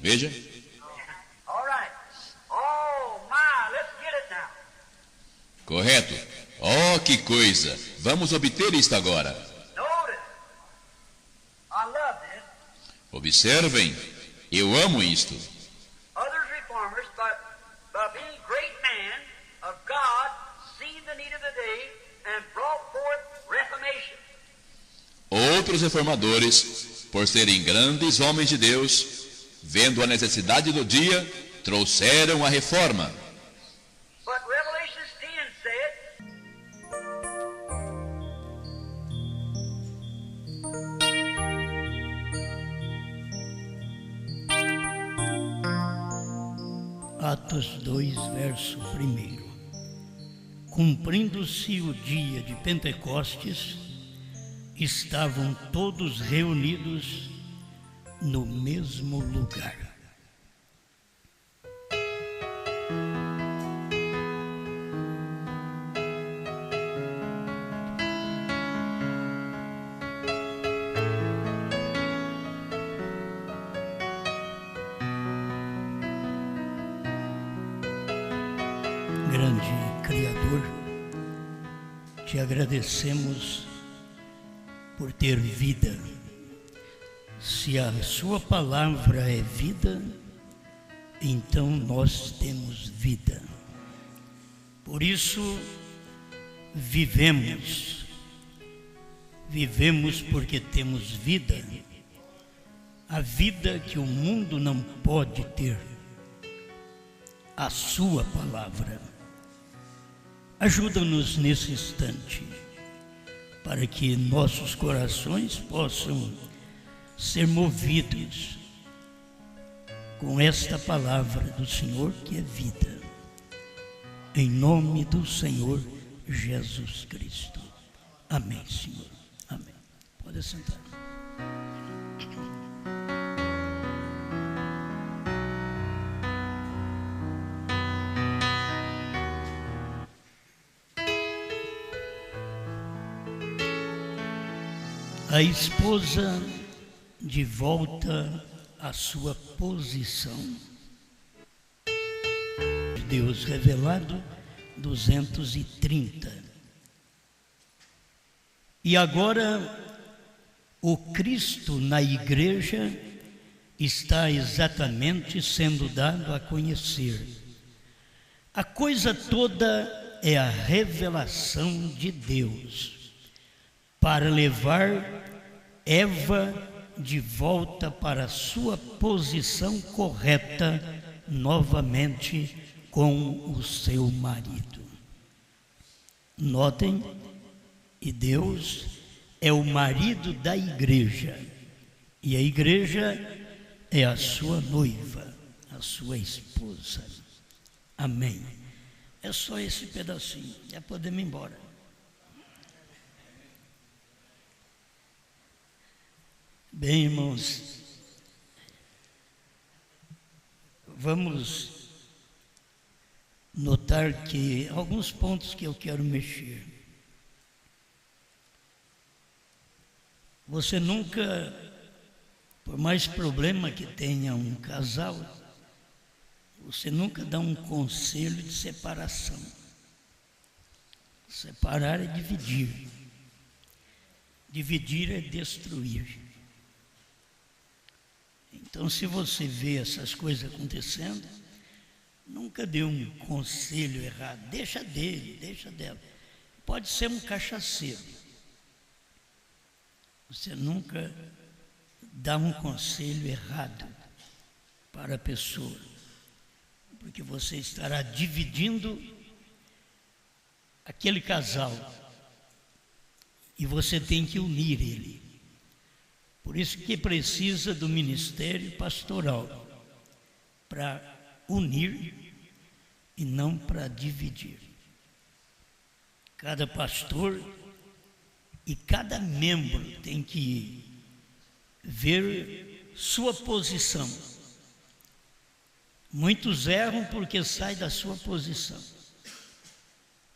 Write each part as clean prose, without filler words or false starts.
Veja. All right. Oh, my, let's get it now. Correto. Oh, que coisa! Vamos obter isto agora. Notice. I love this. Observem, eu amo isto. Others reformers, but being great men of God, see the need of the day and brought forth reformation. Outros reformadores, por serem grandes homens de Deus, vendo a necessidade do dia, trouxeram a reforma. But Revelation 10 said, Atos 2, verso 1. Cumprindo-se o dia de Pentecostes, estavam todos reunidos no mesmo lugar. Grande Criador, te agradecemos por ter vida. Se a sua palavra é vida, então nós temos vida. Por isso vivemos porque temos vida, a vida que o mundo não pode ter, a sua palavra. Ajuda-nos nesse instante, para que nossos corações possam ser movidos com esta palavra do Senhor que é vida. Em nome do Senhor Jesus Cristo. Amém, Senhor. Amém. Pode sentar. A esposa de volta à sua posição. Deus revelado 230. E agora o Cristo na igreja está exatamente sendo dado a conhecer. A coisa toda é a revelação de Deus para levar Eva de volta para a sua posição correta novamente com o seu marido. Notem, e Deus é o marido da igreja, e a igreja é a sua noiva, a sua esposa. Amém. É só esse pedacinho, já podemos ir embora. Bem, irmãos, vamos notar que alguns pontos que eu quero mexer. Você nunca, por mais problema que tenha um casal, você nunca dá um conselho de separação. Separar é dividir. Dividir é destruir. Então, se você vê essas coisas acontecendo, nunca dê um conselho errado. Deixa dele, deixa dela. Pode ser um cachaceiro. Você nunca dá um conselho errado para a pessoa, porque você estará dividindo aquele casal e você tem que unir ele. Por isso que precisa do ministério pastoral, para unir e não para dividir. Cada pastor e cada membro tem que ver sua posição. Muitos erram porque saem da sua posição.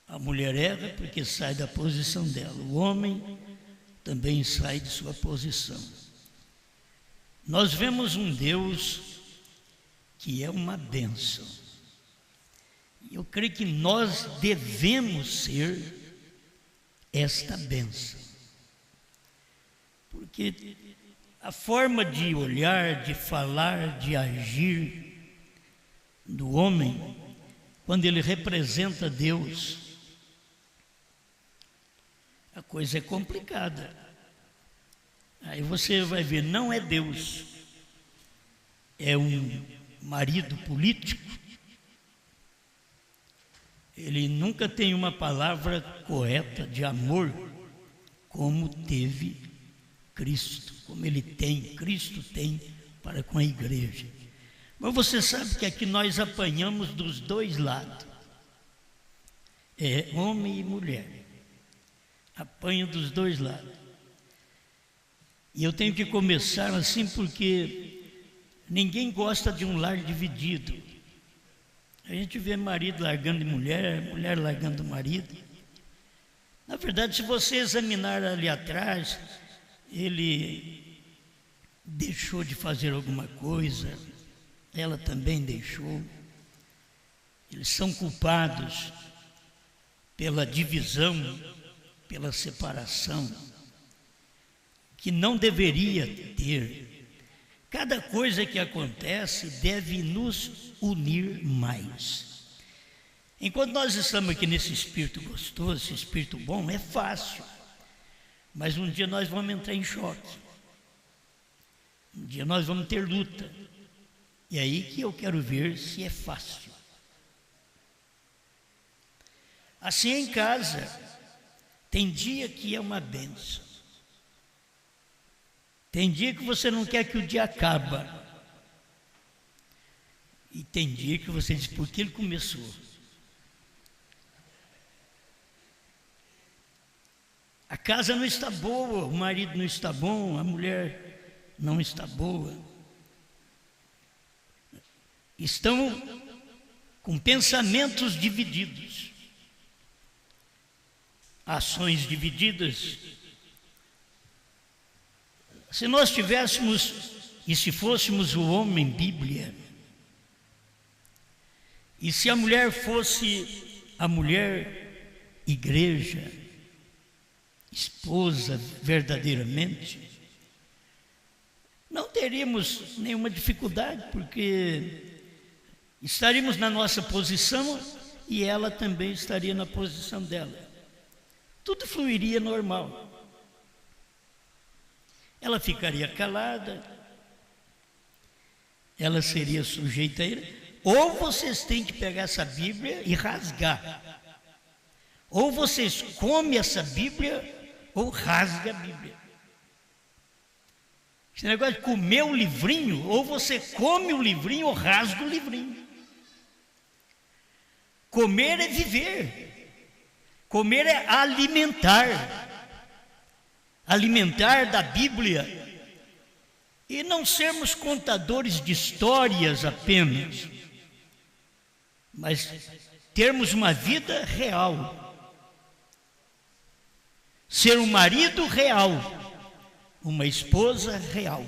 A mulher erra porque sai da posição dela. O homem também sai de sua posição. Nós vemos um Deus que é uma bênção. Eu creio que nós devemos ser esta bênção, porque a forma de olhar, de falar, de agir do homem, quando ele representa Deus, a coisa é complicada. Aí você vai ver, não é Deus, é um marido político. Ele nunca tem uma palavra correta de amor como teve Cristo, como Cristo tem para com a igreja. Mas você sabe que aqui nós apanhamos dos dois lados, homem e mulher, apanham dos dois lados. E eu tenho que começar assim porque ninguém gosta de um lar dividido. A gente vê marido largando de mulher, mulher largando marido. Na verdade, se você examinar ali atrás, ele deixou de fazer alguma coisa, ela também deixou. Eles são culpados pela divisão, pela separação, que não deveria ter. Cada coisa que acontece deve nos unir mais. Enquanto nós estamos aqui nesse espírito gostoso, esse espírito bom, é fácil. Mas um dia nós vamos entrar em choque. Um dia nós vamos ter luta. E aí que eu quero ver se é fácil. Assim em casa, tem dia que é uma bênção. Tem dia que você não quer que o dia acabe. E tem dia que você diz, por que ele começou? A casa não está boa, o marido não está bom, a mulher não está boa. Estão com pensamentos divididos, ações divididas. Se nós tivéssemos, e se fôssemos o homem Bíblia, e se a mulher fosse a mulher igreja, esposa verdadeiramente, não teríamos nenhuma dificuldade, porque estaríamos na nossa posição e ela também estaria na posição dela. Tudo fluiria normal. Ela ficaria calada, ela seria sujeita a ele. Ou vocês têm que pegar essa Bíblia e rasgar. Ou vocês comem essa Bíblia ou rasga a Bíblia. Esse negócio de comer o livrinho, ou você come o livrinho ou rasga o livrinho. Comer é viver. Comer é alimentar. Alimentar da Bíblia e não sermos contadores de histórias apenas, mas termos uma vida real, ser um marido real, uma esposa real.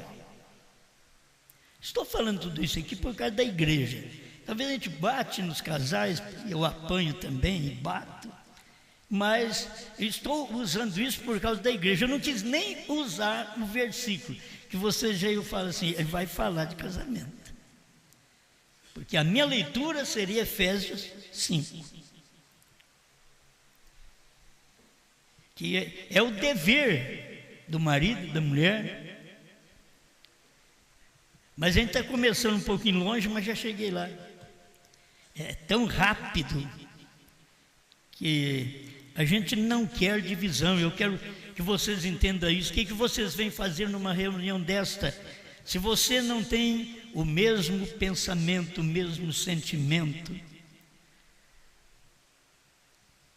Estou falando tudo isso aqui por causa da igreja. Talvez a gente bate nos casais, eu apanho também e bato. Mas estou usando isso por causa da igreja. Eu não quis nem usar o versículo, que você já fala assim, ele vai falar de casamento. Porque a minha leitura seria Efésios 5. Que é o dever do marido e da mulher. Mas a gente está começando um pouquinho longe, mas já cheguei lá. É tão rápido que a gente não quer divisão. Eu quero que vocês entendam isso. O que vocês vêm fazer numa reunião desta? Se você não tem o mesmo pensamento, o mesmo sentimento, o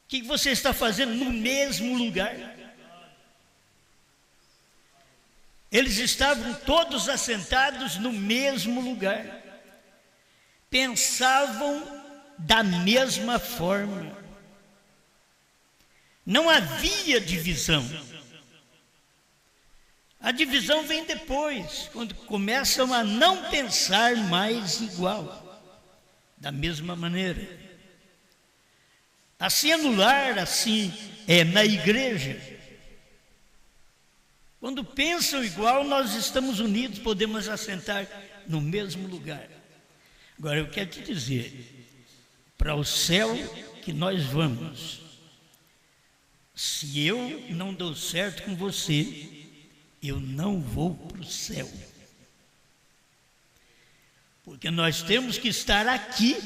que você está fazendo no mesmo lugar? Eles estavam todos assentados no mesmo lugar, pensavam da mesma forma. Não havia divisão. A divisão vem depois, quando começam a não pensar mais igual, da mesma maneira. Assim é no lar, assim é na igreja. Quando pensam igual, nós estamos unidos, podemos assentar no mesmo lugar. Agora eu quero te dizer, para o céu que nós vamos, se eu não dou certo com você, eu não vou para o céu. Porque nós temos que estar aqui,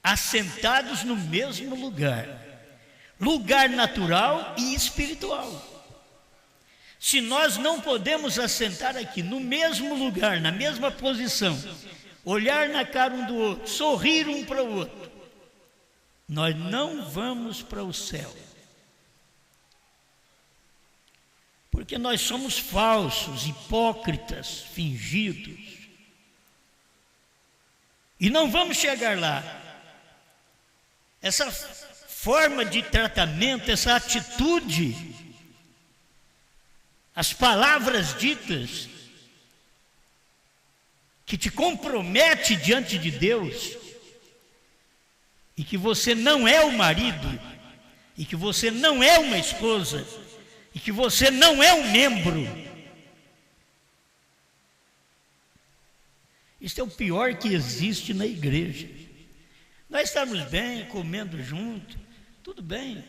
assentados no mesmo lugar. Lugar natural e espiritual. Se nós não podemos assentar aqui, no mesmo lugar, na mesma posição, olhar na cara um do outro, sorrir um para o outro, nós não vamos para o céu. Porque nós somos falsos, hipócritas, fingidos. E não vamos chegar lá. Essa forma de tratamento, essa atitude, as palavras ditas, que te compromete diante de Deus, e que você não é o marido, e que você não é uma esposa, e que você não é um membro. Isso é o pior que existe na igreja. Nós estamos bem, comendo junto, tudo bem.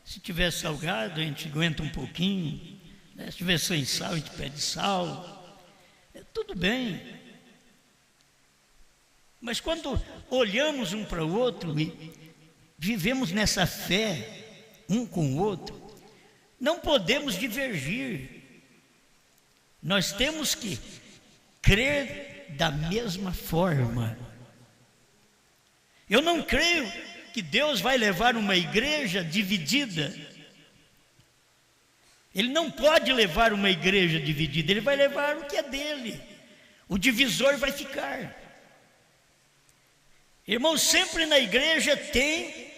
Se tiver salgado, a gente aguenta um pouquinho, né? Se tiver sem sal, a gente pede sal, tudo bem. Mas quando olhamos um para o outro e vivemos nessa fé, um com o outro, não podemos divergir. Nós temos que crer da mesma forma. Eu não creio que Deus vai levar uma igreja dividida. Ele não pode levar uma igreja dividida, ele vai levar o que é dele. O divisor vai ficar. Irmãos, sempre na igreja tem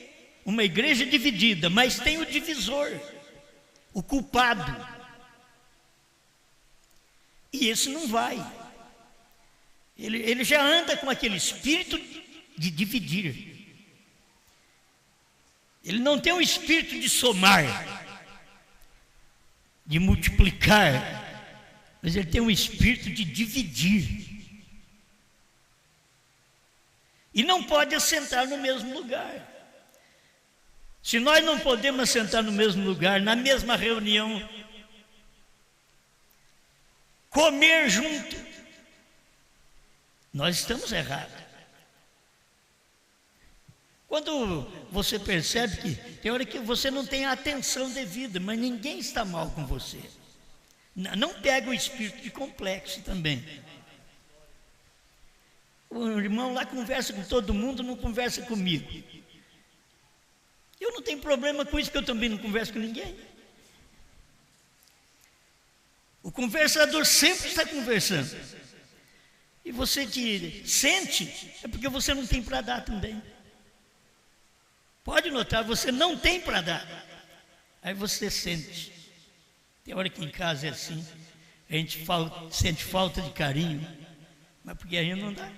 uma igreja dividida, mas tem o divisor, o culpado. E esse não vai. Ele já anda com aquele espírito de dividir. Ele não tem um espírito de somar, de multiplicar, mas ele tem um espírito de dividir. E não pode assentar no mesmo lugar. Se nós não podemos assentar no mesmo lugar, na mesma reunião, comer junto, nós estamos errados. Quando você percebe que tem hora que você não tem a atenção devida, mas ninguém está mal com você, não pega o espírito de complexo também. O irmão lá conversa com todo mundo, não conversa comigo. Eu não tenho problema com isso, porque eu também não converso com ninguém. O conversador sempre está conversando. E você que sente, é porque você não tem para dar também. Pode notar, você não tem para dar. Aí você sente. Tem hora que em casa é assim, a gente sente falta de carinho, mas porque a gente não dá.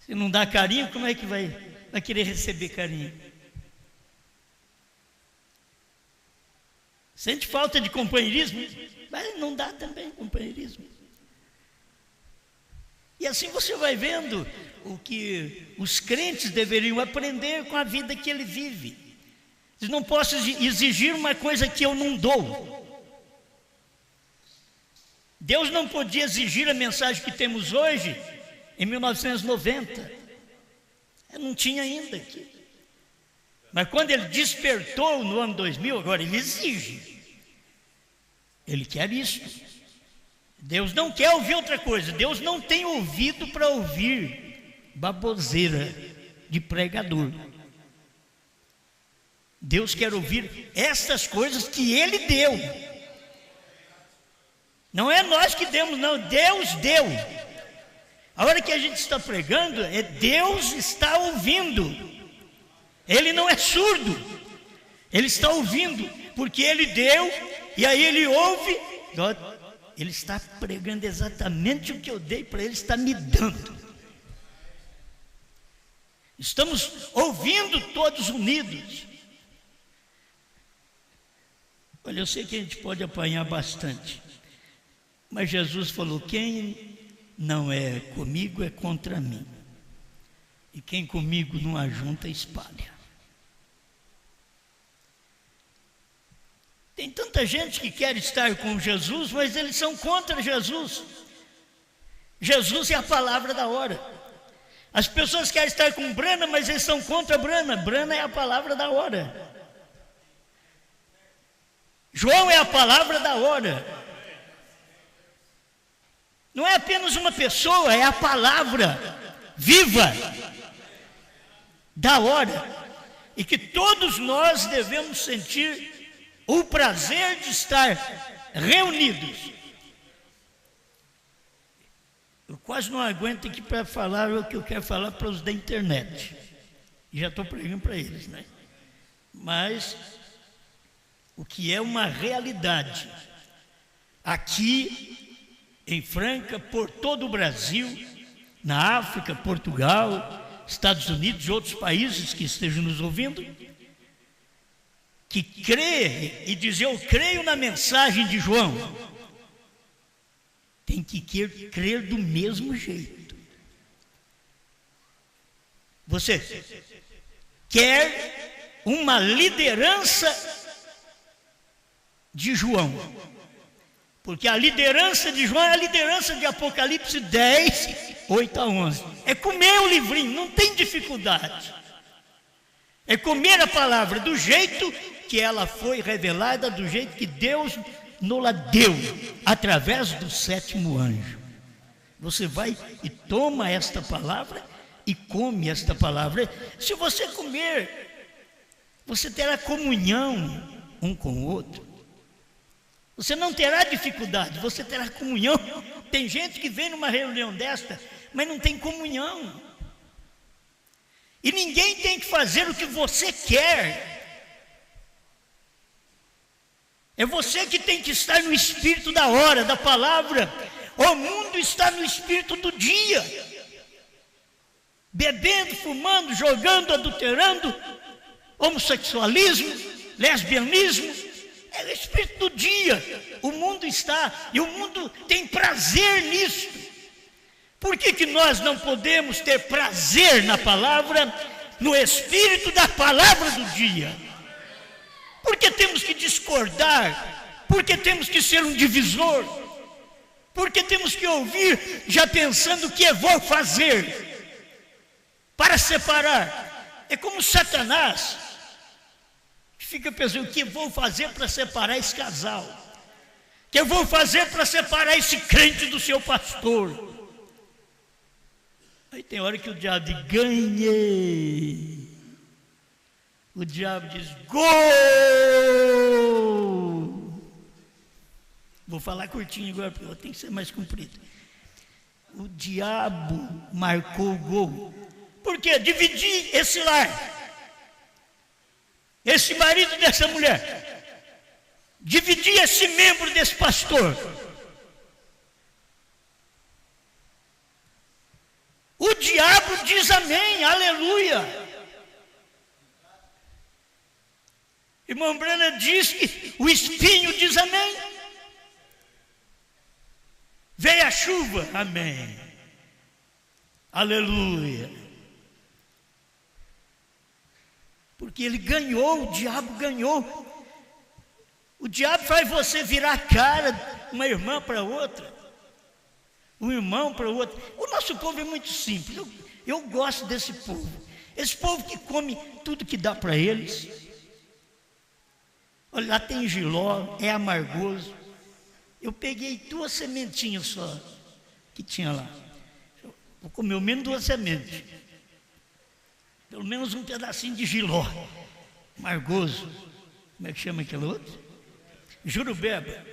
Se não dá carinho, como é que vai querer receber carinho? Sente falta de companheirismo, mas não dá também companheirismo. E assim você vai vendo o que os crentes deveriam aprender com a vida que ele vive. Eu não posso exigir uma coisa que eu não dou. Deus não podia exigir a mensagem que temos hoje em 1990. Eu não tinha ainda aqui. Mas quando ele despertou no ano 2000, agora ele exige. Ele quer isso. Deus não quer ouvir outra coisa. Deus não tem ouvido para ouvir baboseira de pregador. Deus quer ouvir essas coisas que Ele deu. Não é nós que demos, não. Deus deu. A hora que a gente está pregando, Deus está ouvindo. Ele não é surdo. Ele está ouvindo. porque ele deu, e aí ele ouve, ele está pregando exatamente o que eu dei para ele, está me dando. Estamos ouvindo todos unidos. Olha, eu sei que a gente pode apanhar bastante, mas Jesus falou: quem não é comigo é contra mim, e quem comigo não ajunta espalha. Tem tanta gente que quer estar com Jesus, mas eles são contra Jesus. Jesus é a palavra da hora. As pessoas querem estar com Brana, mas eles são contra Brana. Brana é a palavra da hora. João é a palavra da hora. Não é apenas uma pessoa, é a palavra viva da hora. E que todos nós devemos sentir o prazer de estar reunidos. Eu quase não aguento aqui para falar o que eu quero falar para os da internet. E já estou pregando para eles, né? Mas o que é uma realidade aqui em Franca, por todo o Brasil, na África, Portugal, Estados Unidos e outros países que estejam nos ouvindo, que crê e diz: eu creio na mensagem de João, tem que crer do mesmo jeito. Você quer uma liderança de João, porque a liderança de João é a liderança de Apocalipse 10, 8 a 11. É comer o livrinho, não tem dificuldade. É comer a palavra do jeito que ela foi revelada, do jeito que Deus nos deu, através do 7º anjo. Você vai e toma esta palavra e come esta palavra. Se você comer, você terá comunhão um com o outro. Você não terá dificuldade, você terá comunhão. Tem gente que vem numa reunião desta, mas não tem comunhão. E ninguém tem que fazer o que você quer. É você que tem que estar no espírito da hora, da palavra. O mundo está no espírito do dia, bebendo, fumando, jogando, adulterando, homossexualismo, lesbianismo. É o espírito do dia. O mundo está, e o mundo tem prazer nisso. Por que nós não podemos ter prazer na palavra, no espírito da palavra do dia? Por que temos que discordar? Por que temos que ser um divisor? Por que temos que ouvir já pensando o que eu vou fazer para separar? É como Satanás, que fica pensando: o que eu vou fazer para separar esse casal? O que eu vou fazer para separar esse crente do seu pastor? Aí tem hora que o diabo diz: ganhei. O diabo diz: gol! Vou falar curtinho agora, porque tem que ser mais comprido. O diabo marcou o gol. Por quê? Dividir esse lar, esse marido dessa mulher, dividir esse membro desse pastor. O diabo diz amém, aleluia. Irmão Brana diz que o espinho diz amém. Veio a chuva, amém, aleluia. Porque ele ganhou, o diabo ganhou. O diabo faz você virar a cara, uma irmã para outra, um irmão para o outro. O nosso povo é muito simples. Eu gosto desse povo. Esse povo que come tudo que dá para eles. Olha, lá tem jiló, é amargoso. Eu peguei 2 sementinhas só que tinha lá. Vou comer ao menos 2 sementes. Pelo menos um pedacinho de jiló. Amargoso. Como é que chama aquele outro? Jurubeba.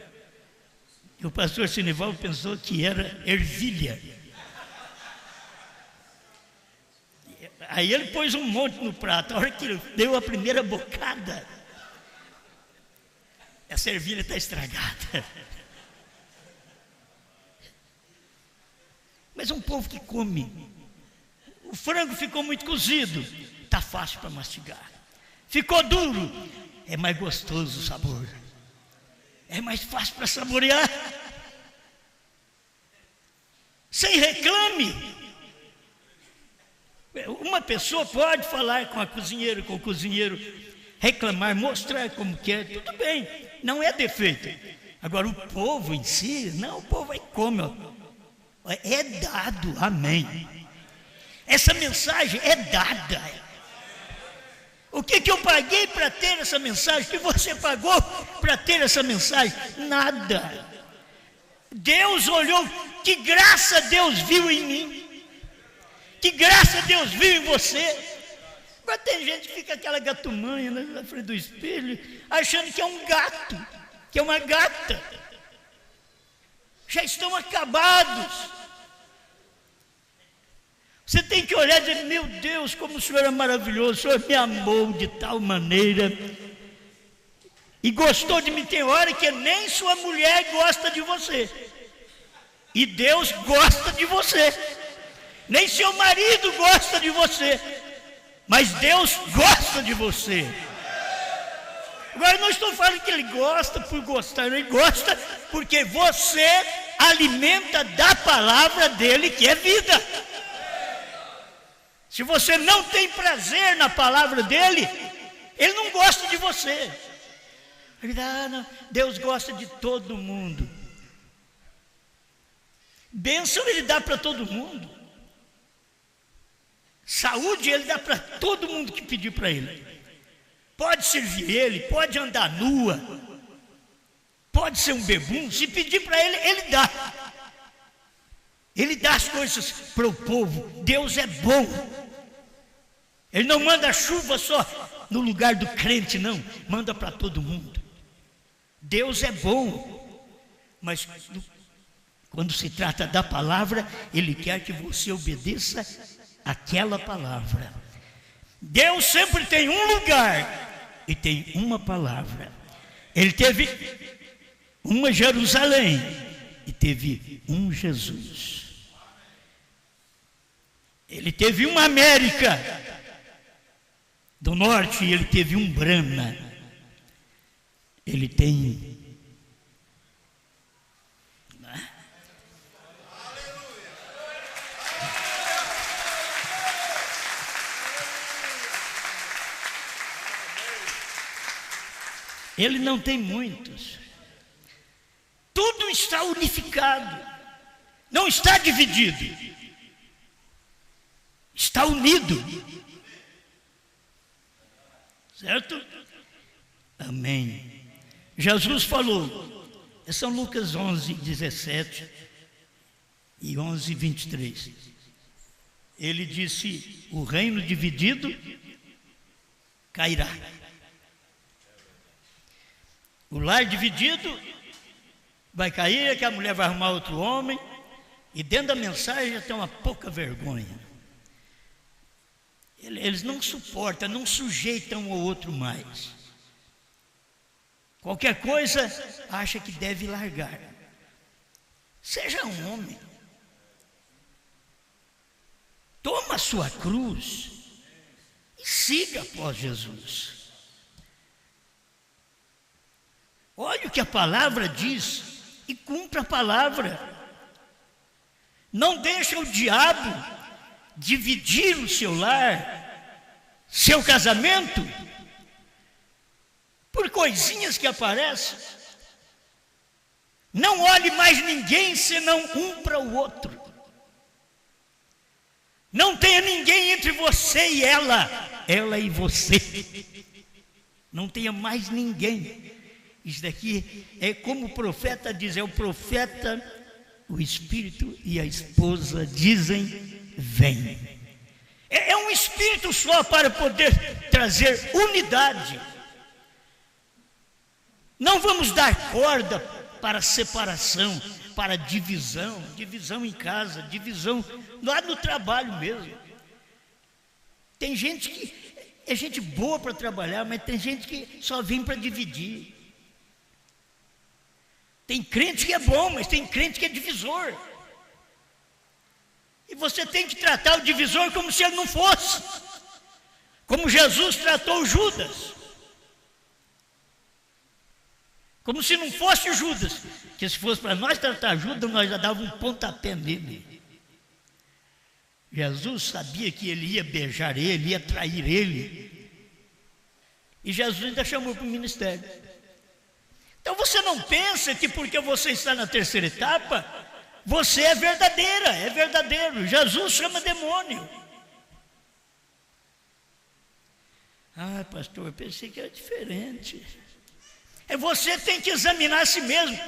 E o pastor Sinival pensou que era ervilha. Aí ele pôs um monte no prato. A hora que ele deu a primeira bocada, essa ervilha está estragada. Mas é um povo que come. O frango ficou muito cozido, está fácil para mastigar. Ficou duro, é mais gostoso o sabor. É mais fácil para saborear. Sem reclame. Uma pessoa pode falar com a cozinheira, com o cozinheiro, reclamar, mostrar como que é, tudo bem, não é defeito. Agora o povo em si, não, o povo aí come, é dado, amém. Essa mensagem é dada. O que eu paguei para ter essa mensagem? O que você pagou para ter essa mensagem? Nada. Deus olhou, que graça Deus viu em mim, que graça Deus viu em você. Agora tem gente que fica aquela gatumanha na frente do espelho, achando que é um gato, que é uma gata. Já estão acabados. Você tem que olhar e dizer, meu Deus, como o Senhor é maravilhoso, o Senhor me amou de tal maneira e gostou de mim. Tem hora que nem sua mulher gosta de você, e Deus gosta de você. Nem seu marido gosta de você, mas Deus gosta de você. Agora eu não estou falando que Ele gosta por gostar, Ele gosta porque você alimenta da palavra dEle, que é vida. Se você não tem prazer na palavra dEle, Ele não gosta de você. Ele diz, não, Deus gosta de todo mundo. Bênção Ele dá para todo mundo. Saúde Ele dá para todo mundo que pedir para Ele. Pode servir Ele, pode andar nua, pode ser um bebum. Se pedir para Ele, Ele dá. Ele dá as coisas para o povo. Deus é bom. Ele não manda chuva só no lugar do crente, não. Manda para todo mundo. Deus é bom. Mas quando se trata da palavra, Ele quer que você obedeça aquela palavra. Deus sempre tem um lugar e tem uma palavra. Ele teve uma Jerusalém e teve um Jesus. Ele teve uma América do Norte e ele teve um Brahma. Ele tem Ele não tem muitos. Tudo está unificado. Não está dividido. Está unido. Certo? Amém. Jesus falou, São Lucas 11, 17 e 11, 23. Ele disse, o reino dividido cairá. O lar dividido vai cair, é que a mulher vai arrumar outro homem, e dentro da mensagem já tem uma pouca vergonha. Eles não suportam, não sujeitam um ao outro mais. Qualquer coisa, acha que deve largar. Seja um homem. Toma a sua cruz e siga após Jesus. Olha o que a palavra diz e cumpra a palavra. Não deixa o diabo dividir o seu lar, seu casamento, por coisinhas que aparecem. Não olhe mais ninguém senão um para o outro. Não tenha ninguém entre você e ela e você. Não tenha mais ninguém. Isso daqui é como o profeta diz, é o profeta, o espírito e a esposa dizem, vem. É um espírito só para poder trazer unidade. Não vamos dar corda para separação, para divisão, divisão em casa, divisão lá no trabalho mesmo. Tem gente que é gente boa para trabalhar, mas tem gente que só vem para dividir. Tem crente que é bom, mas tem crente que é divisor. E você tem que tratar o divisor como se ele não fosse. Como Jesus tratou Judas. Como se não fosse o Judas. Que se fosse para nós tratar Judas, nós já dávamos um pontapé nele. Jesus sabia que ele ia beijar ele, ia trair ele. E Jesus ainda chamou para o ministério. Então você não pensa que porque você está na terceira etapa, você é verdadeira, é verdadeiro. Jesus chama demônio. Ah, pastor, eu pensei que era diferente. Você tem que examinar a si mesmo.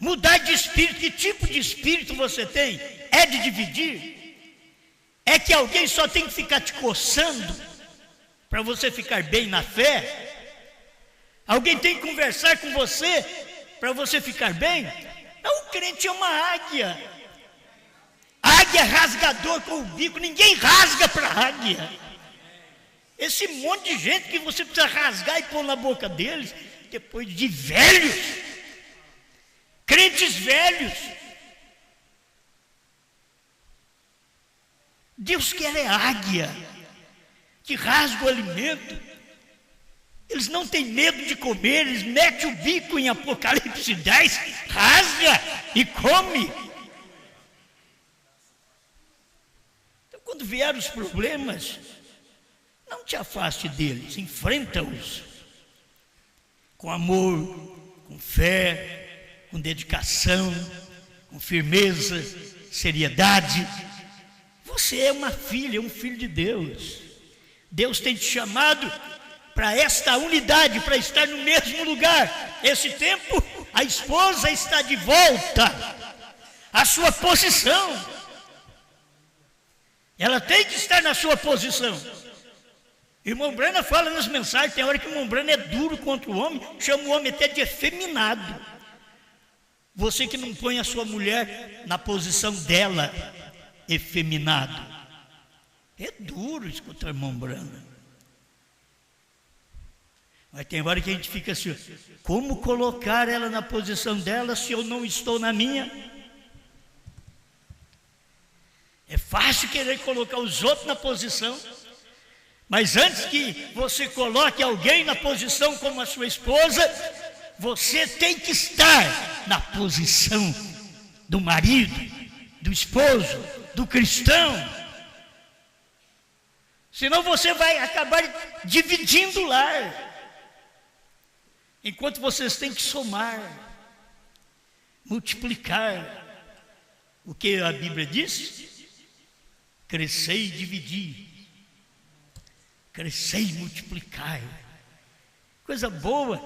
Mudar de espírito. Que tipo de espírito você tem? É de dividir? É que alguém só tem que ficar te coçando para você ficar bem na fé? Alguém tem que conversar com você para você ficar bem? Não, o crente é uma águia. Águia rasgador com o bico. Ninguém rasga para águia. Esse monte de gente que você precisa rasgar e pôr na boca deles, depois de velhos, crentes velhos. Deus quer é águia, que rasga o alimento. Eles não têm medo de comer, eles metem o bico em Apocalipse 10, rasga e come. Então, quando vier os problemas, não te afaste deles, enfrenta-os com amor, com fé, com dedicação, com firmeza, seriedade. Você é uma filha, um filho de Deus. Deus tem te chamado para esta unidade, para estar no mesmo lugar. Esse tempo, a esposa está de volta à sua posição. Ela tem que estar na sua posição. Irmão Brana fala nas mensagens, tem hora que o irmão Brana é duro contra o homem, chama o homem até de efeminado. Você que não põe a sua mulher na posição dela, efeminado. É duro escutar o irmão Brana. Mas tem hora que a gente fica assim, como colocar ela na posição dela se eu não estou na minha? É fácil querer colocar os outros na posição, mas antes que você coloque alguém na posição como a sua esposa, você tem que estar na posição do marido, do esposo, do cristão. Senão você vai acabar dividindo o lar. Enquanto vocês têm que somar, multiplicar. O que a Bíblia diz? Crescei e dividir. Crescei e multiplicai. Coisa boa,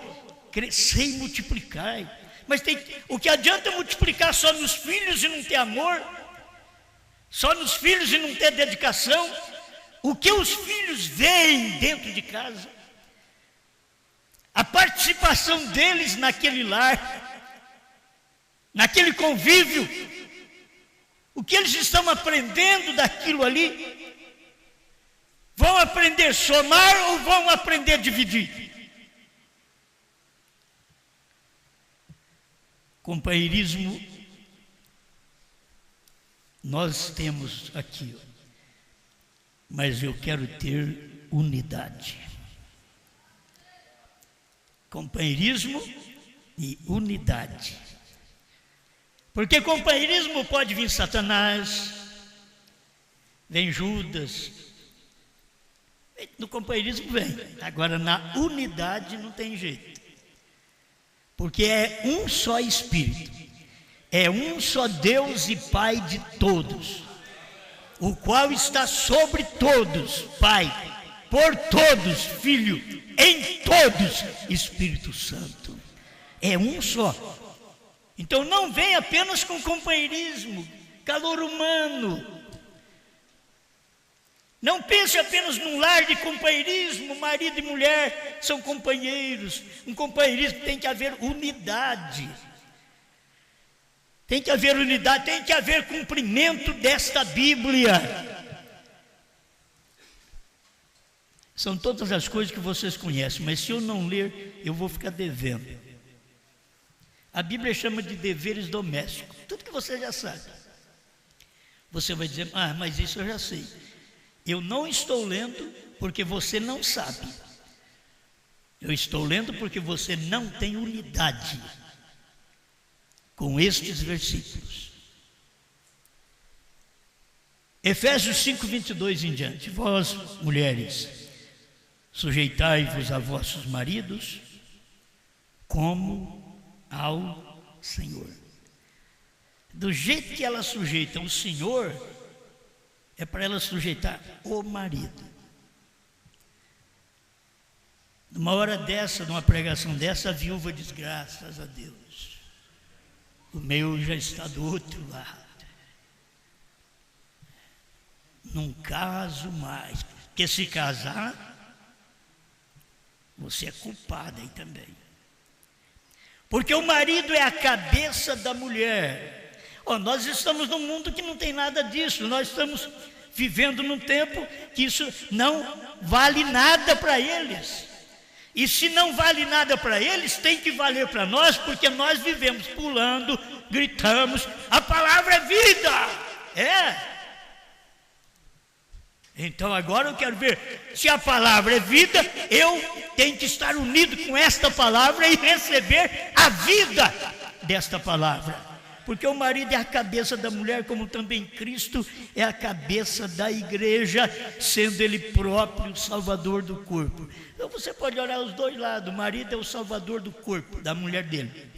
crescei e multiplicai. Mas o que adianta multiplicar só nos filhos e não ter amor? Só nos filhos e não ter dedicação? O que os filhos veem dentro de casa? A participação deles naquele lar, naquele convívio, o que eles estão aprendendo daquilo ali? Vão aprender a somar ou vão aprender a dividir? Companheirismo, nós temos aqui, mas eu quero ter unidade. Companheirismo e unidade. Porque companheirismo pode vir Satanás, vem Judas. No companheirismo vem. Agora na unidade não tem jeito. Porque é um só Espírito. É um só Deus e Pai de todos. O qual está sobre todos, Pai, por todos, Filho, em todos, Espírito Santo. É um só. Então não vem apenas com companheirismo, calor humano. Não pense apenas num lar de companheirismo, marido e mulher são companheiros. Um companheirismo tem que haver unidade. Tem que haver unidade, tem que haver cumprimento desta Bíblia. São todas as coisas que vocês conhecem, mas se eu não ler, eu vou ficar devendo. A Bíblia chama de deveres domésticos, tudo que você já sabe. Você vai dizer, mas isso eu já sei. Eu não estou lendo porque você não sabe. Eu estou lendo porque você não tem unidade com estes versículos. Efésios 5, 22 em diante. Vós, mulheres, sujeitai-vos a vossos maridos como ao Senhor. Do jeito que ela sujeita o Senhor, é para ela sujeitar o marido. Numa hora dessa, numa pregação dessa, a viúva diz, graças a Deus, o meu já está do outro lado. Não caso mais, porque se casar, você é culpada aí também. Porque o marido é a cabeça da mulher. Nós estamos num mundo que não tem nada disso. Nós estamos vivendo num tempo que isso não vale nada para eles. E se não vale nada para eles, tem que valer para nós, porque nós vivemos pulando, gritamos, a palavra é vida. Então agora eu quero ver, se a palavra é vida, eu tenho que estar unido com esta palavra e receber a vida desta palavra. Porque o marido é a cabeça da mulher, como também Cristo é a cabeça da igreja, sendo Ele próprio o salvador do corpo. Então você pode olhar os dois lados, o marido é o salvador do corpo da mulher dele.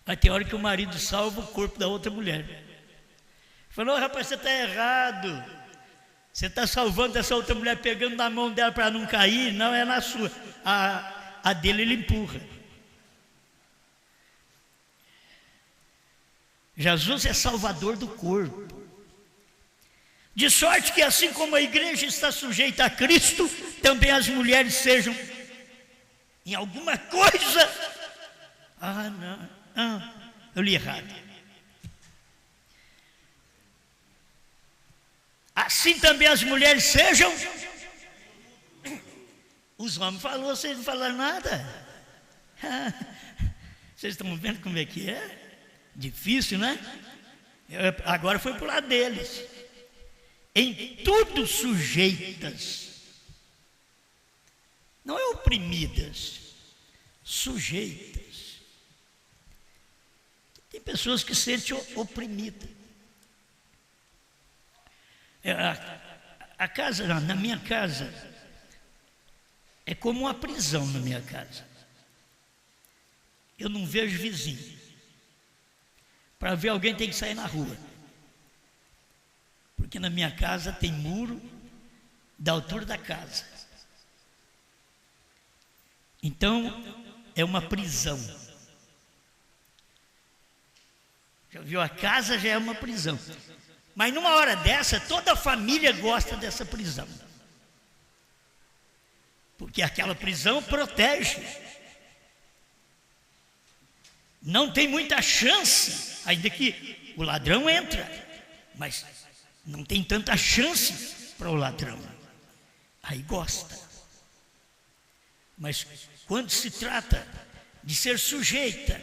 Mas tem hora que o marido salva o corpo da outra mulher. Falou, rapaz, você está errado. Você está salvando essa outra mulher, pegando na mão dela para não cair, não é na sua. A dele ele empurra. Jesus é salvador do corpo. De sorte que assim como a igreja está sujeita a Cristo, também as mulheres sejam em alguma coisa. Eu li errado. Assim também as mulheres sejam. Os homens falaram, vocês não falaram nada. Vocês estão vendo como é que é? Difícil, né? Agora foi para o lado deles. Em tudo sujeitas. Não é oprimidas, sujeitas. Tem pessoas que se sentem oprimidas. A casa, na minha casa, é como uma prisão na minha casa. Eu não vejo vizinho. Para ver alguém tem que sair na rua. Porque na minha casa tem muro da altura da casa. Então, é uma prisão. Já viu? A casa já é uma prisão. Mas numa hora dessa, toda a família gosta dessa prisão. Porque aquela prisão protege. Não tem muita chance, ainda que o ladrão entra, mas não tem tanta chance para o ladrão. Aí gosta. Mas quando se trata de ser sujeita,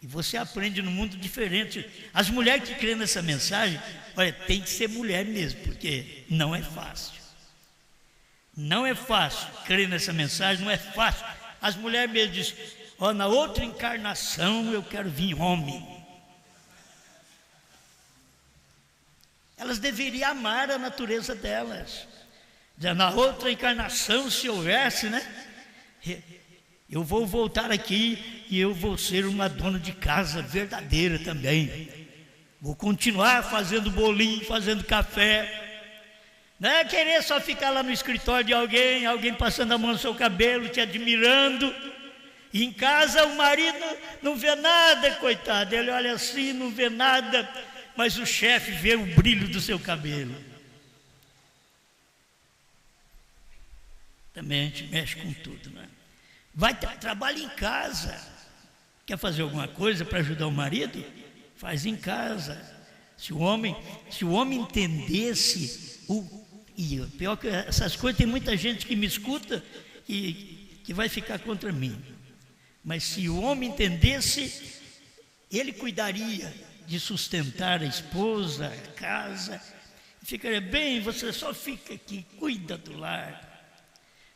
e você aprende num mundo diferente. As mulheres que creem nessa mensagem, olha, tem que ser mulher mesmo, porque não é fácil. Não é fácil crer nessa mensagem, não é fácil. As mulheres mesmo dizem, na outra encarnação eu quero vir homem. Elas deveriam amar a natureza delas. Na outra encarnação, se houvesse, né? Eu vou voltar aqui e eu vou ser uma dona de casa verdadeira também. Vou continuar fazendo bolinho, fazendo café. Não é querer só ficar lá no escritório de alguém passando a mão no seu cabelo, te admirando. E em casa o marido não vê nada, coitado. Ele olha assim, não vê nada, mas o chefe vê o brilho do seu cabelo. Também a gente mexe com tudo, né? Trabalha em casa. Quer fazer alguma coisa para ajudar o marido? Faz em casa. Se o homem entendesse e pior que essas coisas, tem muita gente que me escuta e que vai ficar contra mim. Mas se o homem entendesse, ele cuidaria de sustentar a esposa, a casa, ficaria bem, você só fica aqui, cuida do lar.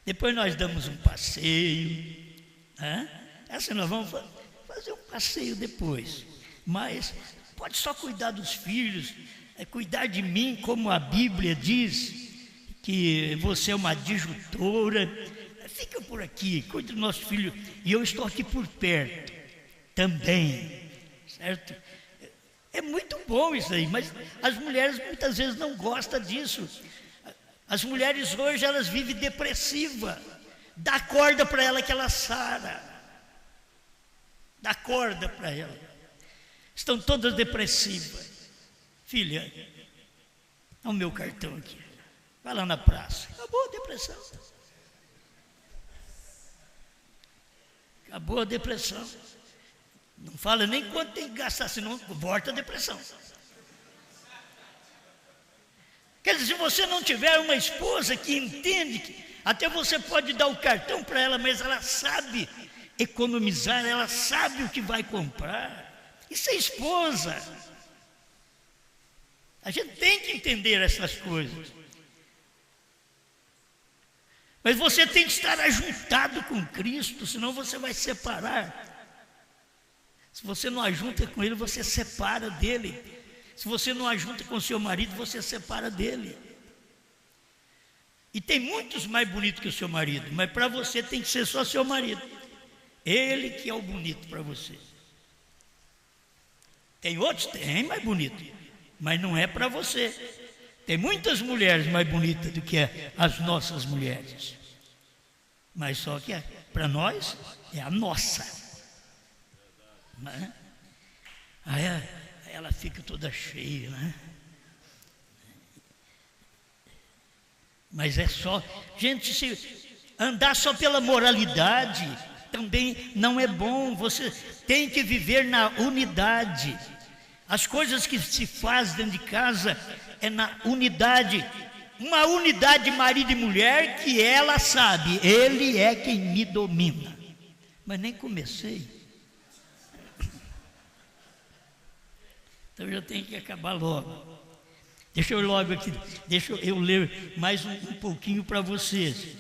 Depois nós damos um passeio, né? Assim nós vamos fazer um passeio depois, mas pode só cuidar dos filhos, cuidar de mim, como a Bíblia diz, que você é uma adjutora. Fica por aqui, cuida do nosso filho, e eu estou aqui por perto também, certo? É muito bom isso aí, mas as mulheres muitas vezes não gostam disso. As mulheres hoje, elas vivem depressiva. Dá corda para ela que ela sara. Dá corda para ela. Estão todas depressivas. Filha, dá o meu cartão aqui. Vai lá na praça. Acabou a depressão. Acabou a depressão. Não fala nem quanto tem que gastar, senão volta a depressão. Quer dizer, se você não tiver uma esposa que entende, que até você pode dar o cartão para ela, mas ela sabe economizar, ela sabe o que vai comprar. Isso é esposa. A gente tem que entender essas coisas. Mas você tem que estar ajuntado com Cristo, senão você vai separar. Se você não ajunta com Ele, você separa dele. Se você não ajunta com seu marido, você separa dele. E tem muitos mais bonitos que o seu marido, mas para você tem que ser só seu marido. Ele que é o bonito para você. Tem outros? Tem mais bonito, mas não é para você. Tem muitas mulheres mais bonitas do que as nossas mulheres. Mas só que para nós é a nossa. Né? Aí ela fica toda cheia, né? Mas é só, gente, se andar só pela moralidade também não é bom. Você tem que viver na unidade. As coisas que se faz dentro de casa é na unidade. Uma unidade de marido e mulher que ela sabe, ele é quem me domina. Mas nem comecei. Então já tem que acabar logo. Deixa eu logo aqui, deixa eu ler mais um pouquinho para vocês,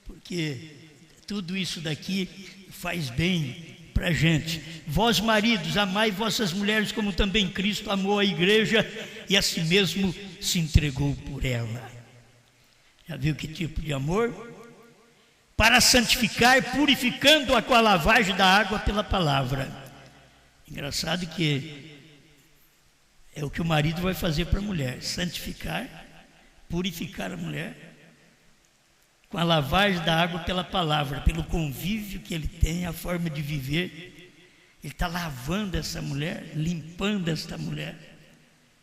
porque tudo isso daqui faz bem para a gente. Vós maridos, amai vossas mulheres como também Cristo amou a igreja e a si mesmo se entregou por ela. Já viu que tipo de amor? Para santificar, purificando-a com a lavagem da água pela palavra. Engraçado que é o que o marido vai fazer para a mulher: santificar, purificar a mulher com a lavagem da água pela palavra, pelo convívio que ele tem, a forma de viver. Ele está lavando essa mulher, limpando essa mulher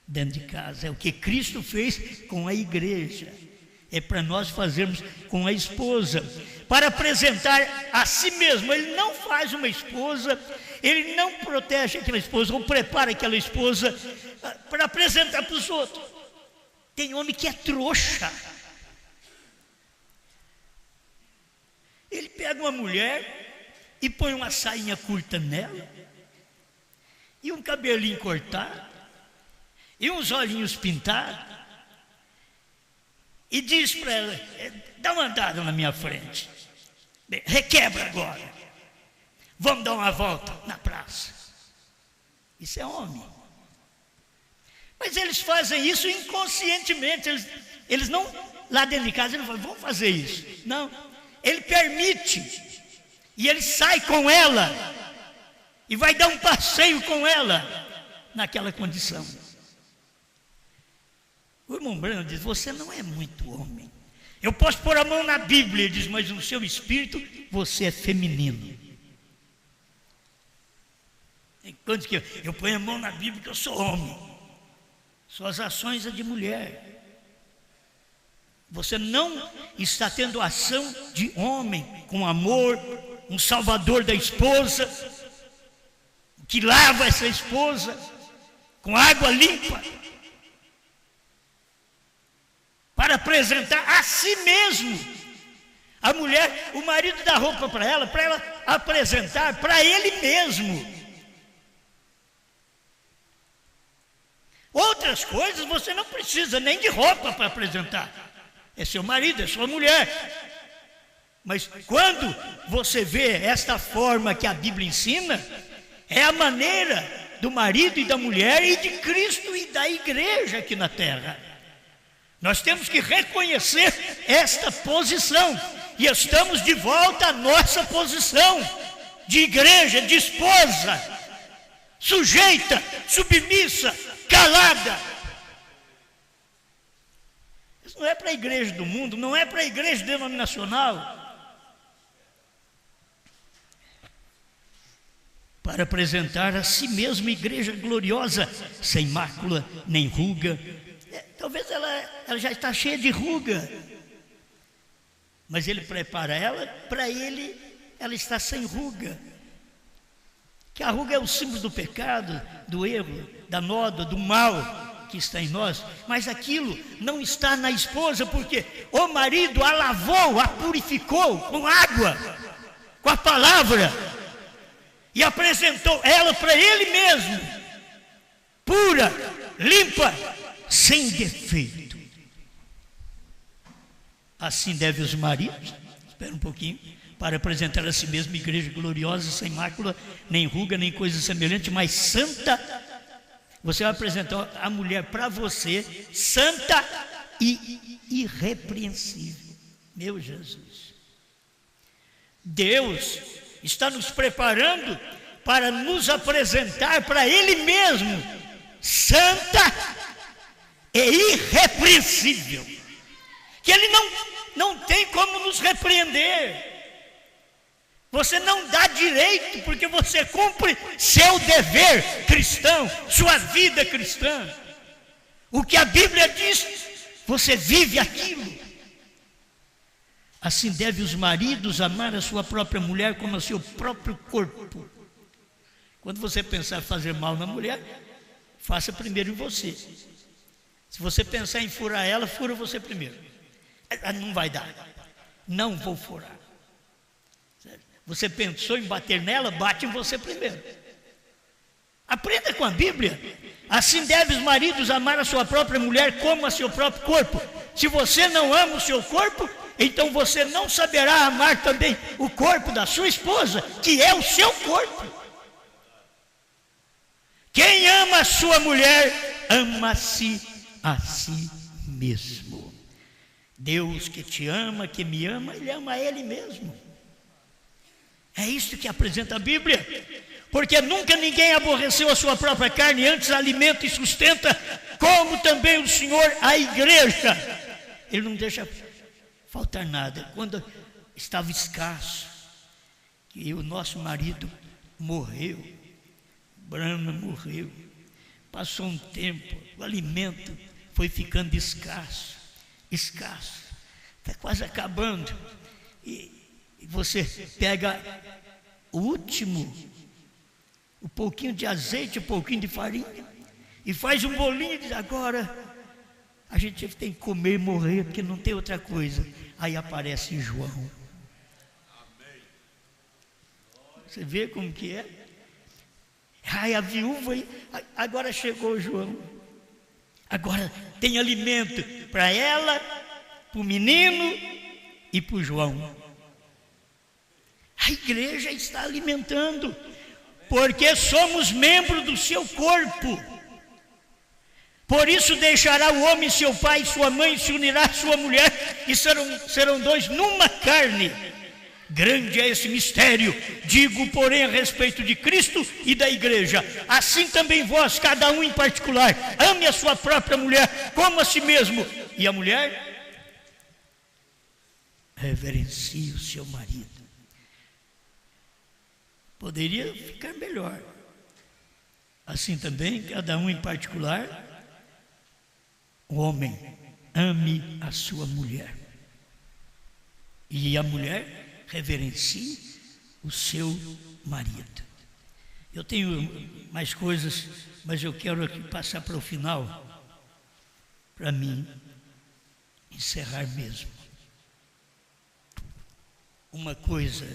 dentro de casa. É o que Cristo fez com a igreja. É para nós fazermos com a esposa, para apresentar a si mesmo. Ele não faz uma esposa, ele não protege aquela esposa ou prepara aquela esposa para apresentar para os outros. Tem homem que é trouxa. Ele pega uma mulher e põe uma sainha curta nela, e um cabelinho cortado, e uns olhinhos pintados, e diz para ela: dá uma andada na minha frente, requebra agora, vamos dar uma volta na praça. Isso é homem. Mas eles fazem isso inconscientemente. Eles não, lá dentro de casa, eles não falam: vamos fazer isso. Não, ele permite, e ele sai com ela, e vai dar um passeio com ela, naquela condição. O irmão Branham diz: você não é muito homem. Eu posso pôr a mão na Bíblia, ele diz, mas no seu espírito você é feminino. Enquanto que eu ponho a mão na Bíblia que eu sou homem. Suas ações é de mulher. Você não está tendo ação de homem, com amor, um salvador da esposa, que lava essa esposa com água limpa, para apresentar a si mesmo A mulher, o marido dá roupa para ela apresentar para ele mesmo. Outras coisas você não precisa nem de roupa para apresentar. É seu marido, é sua mulher. Mas quando você vê esta forma que a Bíblia ensina, é a maneira do marido e da mulher e de Cristo e da igreja aqui na terra. Nós temos que reconhecer esta posição. E estamos de volta à nossa posição de igreja, de esposa, sujeita, submissa, calada. Isso não é para a igreja do mundo, não é para a igreja denominacional. Para apresentar a si mesma igreja gloriosa, sem mácula nem ruga. Talvez ela já está cheia de ruga, mas ele prepara ela, para ele ela está sem ruga. Que a ruga é o símbolo do pecado, do erro, da nódoa, do mal que está em nós. Mas aquilo não está na esposa, porque o marido a lavou, a purificou com água, com a palavra, e apresentou ela para ele mesmo, pura, limpa, sem defeito. Assim devem os maridos, espera um pouquinho, para apresentar a si mesmo igreja gloriosa, sem mácula, nem ruga, nem coisa semelhante, mas santa. Você vai apresentar a mulher para você, santa e irrepreensível. Meu Jesus, Deus está nos preparando para nos apresentar para Ele mesmo, santa e irrepreensível, que Ele não tem como nos repreender. Você não dá direito, porque você cumpre seu dever cristão, sua vida cristã. O que a Bíblia diz, você vive aquilo. Assim devem os maridos amar a sua própria mulher como a seu próprio corpo. Quando você pensar em fazer mal na mulher, faça primeiro em você. Se você pensar em furar ela, fura você primeiro. Não vai dar. Não vou furar. Você pensou em bater nela, bate em você primeiro. Aprenda com a Bíblia. Assim devem os maridos amar a sua própria mulher como a seu próprio corpo. Se você não ama o seu corpo, então você não saberá amar também o corpo da sua esposa, que é o seu corpo. Quem ama a sua mulher, ama-se a si mesmo. Deus que te ama, que me ama, Ele ama a Ele mesmo. É isso que apresenta a Bíblia. Porque nunca ninguém aborreceu a sua própria carne, antes alimenta e sustenta, como também o Senhor a igreja. Ele não deixa faltar nada. Quando estava escasso, que o nosso marido morreu, Brana morreu, passou um tempo, o alimento foi ficando escasso, está quase acabando, e você pega o último, um pouquinho de azeite, um pouquinho de farinha, e faz um bolinho e diz: agora a gente tem que comer e morrer, porque não tem outra coisa. Aí aparece João. Você vê como que é? Ai, a viúva, agora chegou o João. Agora tem alimento para ela, para o menino e para o João. A igreja está alimentando, porque somos membros do seu corpo. Por isso deixará o homem seu pai e sua mãe, se unirá à sua mulher, e serão dois numa carne. Grande é esse mistério, digo, porém, a respeito de Cristo e da igreja. Assim também vós, cada um em particular, ame a sua própria mulher como a si mesmo. E a mulher reverencie o seu marido. Poderia ficar melhor. Assim também, cada um em particular, o homem ame a sua mulher. E a mulher reverencie o seu marido. Eu tenho mais coisas, mas eu quero aqui passar para o final, para mim encerrar mesmo. uma coisa